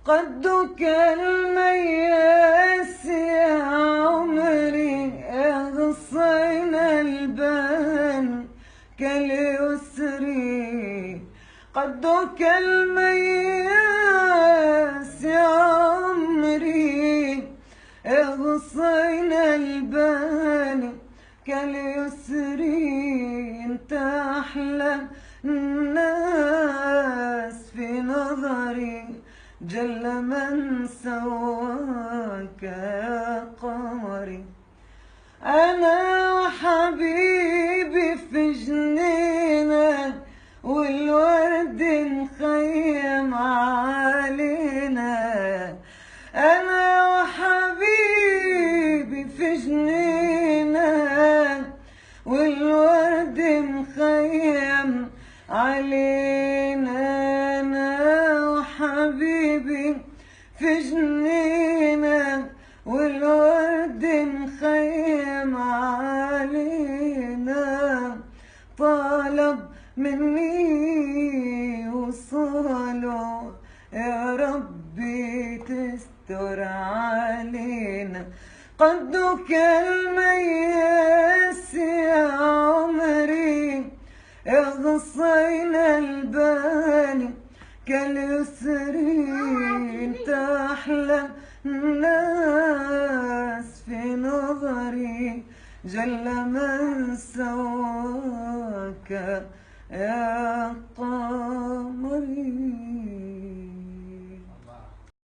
قدك المياس يا عمري غصينا البان كاليسري. قدك المياس يا عمري غصينا البان كاليسري. انت احلى الناس في نظري جل من سواك يا قمري. أنا وحبيبي في جنينة والورد مخيم علينا. أنا وحبيبي في جنينة والورد مخيم علينا. أنا وحبيبي في جنينة والورد مخيم علينا. طلب مني وصاله يا ربي تستر علينا. قدك المياس يا عمري غصينا الباني كاليسري. انت احلى الناس في نظري جل من سواك يا قمري.